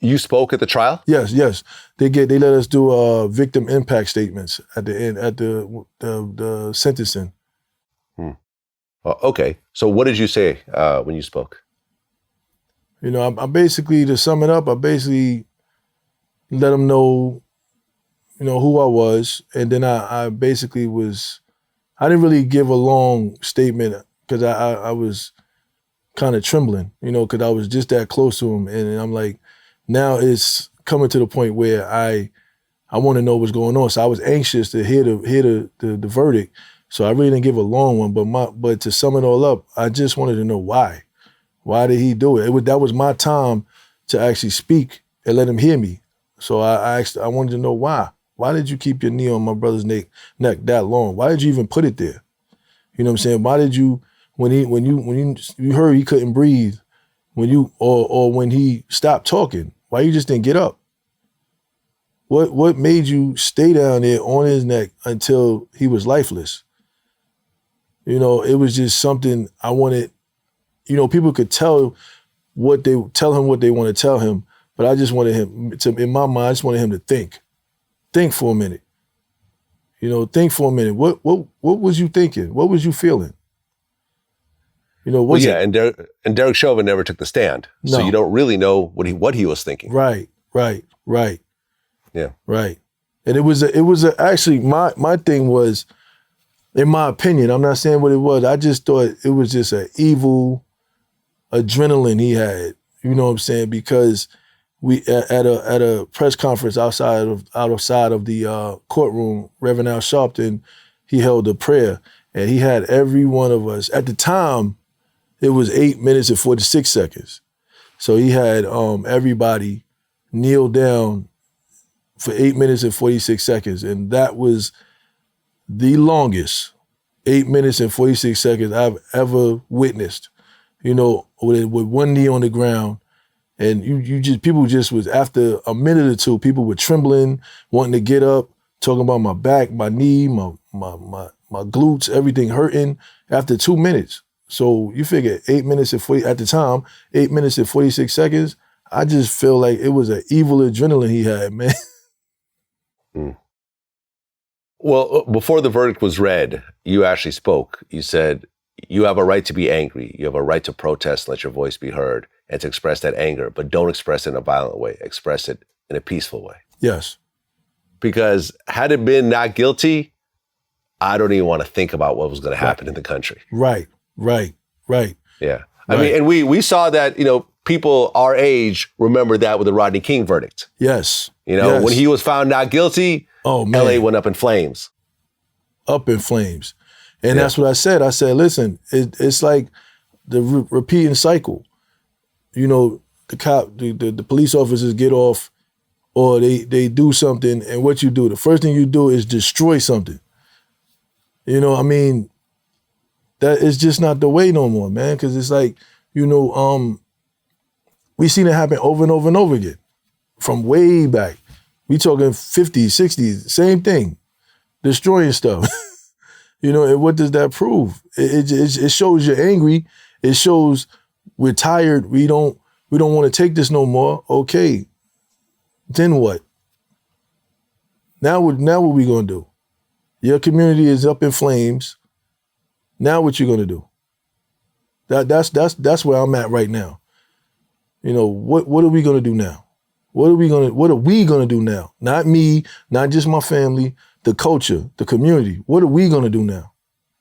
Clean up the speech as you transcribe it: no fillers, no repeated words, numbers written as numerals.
You spoke at the trial? Yes. They let us do victim impact statements at the end, at the sentencing. Okay. So what did you say when you spoke? You know, I basically, to sum it up, I basically let them know, you know, who I was. And then I basically I didn't really give a long statement because I was kind of trembling, you know, because I was just that close to him. And I'm like, now it's coming to the point where I want to know what's going on. So I was anxious to hear the verdict. So I really didn't give a long one, but to sum it all up, I just wanted to know why. Why did he do it? That was my time to actually speak and let him hear me. So I wanted to know why. Why did you keep your knee on my brother's neck that long? Why did you even put it there? You know what I'm saying? Why did you, when you heard he couldn't breathe, or when he stopped talking, why you just didn't get up? What made you stay down there on his neck until he was lifeless? You know, it was just something I wanted. You know, people could tell him what they want to tell him, but I just wanted him to, in my mind, I just wanted him to think for a minute. You know, think for a minute. What was you thinking? What was you feeling? You know, and Derek Chauvin never took the stand, so you don't really know what he was thinking. Right. Yeah. Right. And it was actually my thing was, in my opinion, I'm not saying what it was. I just thought it was just an evil adrenaline he had. You know what I'm saying? Because we at a press conference outside of the courtroom, Reverend Al Sharpton, he held a prayer, and he had every one of us. At the time, it was 8 minutes and 46 seconds. So he had everybody kneel down for 8 minutes and 46 seconds. And that was the longest 8 minutes and 46 seconds I've ever witnessed, you know, with one knee on the ground. And people just was, after a minute or two, people were trembling, wanting to get up, talking about my back, my knee, my glutes, everything hurting after 2 minutes. So you figure 8 minutes and 8 minutes and 46 seconds, I just feel like it was an evil adrenaline he had, man. Well, before the verdict was read, you actually spoke. You said, you have a right to be angry. You have a right to protest, let your voice be heard, and to express that anger, but don't express it in a violent way. Express it in a peaceful way. Yes. Because had it been not guilty, I don't even want to think about what was going to happen in the country. Right. Yeah. I mean, and we saw that, you know, people our age remember that with the Rodney King verdict. Yes. You know, when he was found not guilty, LA went up in flames. Up in flames. And that's what I said. I said, listen, it's like the repeating cycle. You know, the police officers get off, or they do something, and what you do, the first thing you do is destroy something. You know, I mean, that is just not the way no more, man. Because it's like, you know, we seen it happen over and over and over again, from way back. We talking 50s, 60s, same thing, destroying stuff. You know, and what does that prove? It shows you're angry. It shows we're tired. We don't want to take this no more. Okay, then what? Now what we gonna do? Your community is up in flames. Now what you gonna do? That's where I'm at right now. You know, what are we gonna do now? What are we gonna do now? Not me, not just my family, the culture, the community. What are we gonna do now?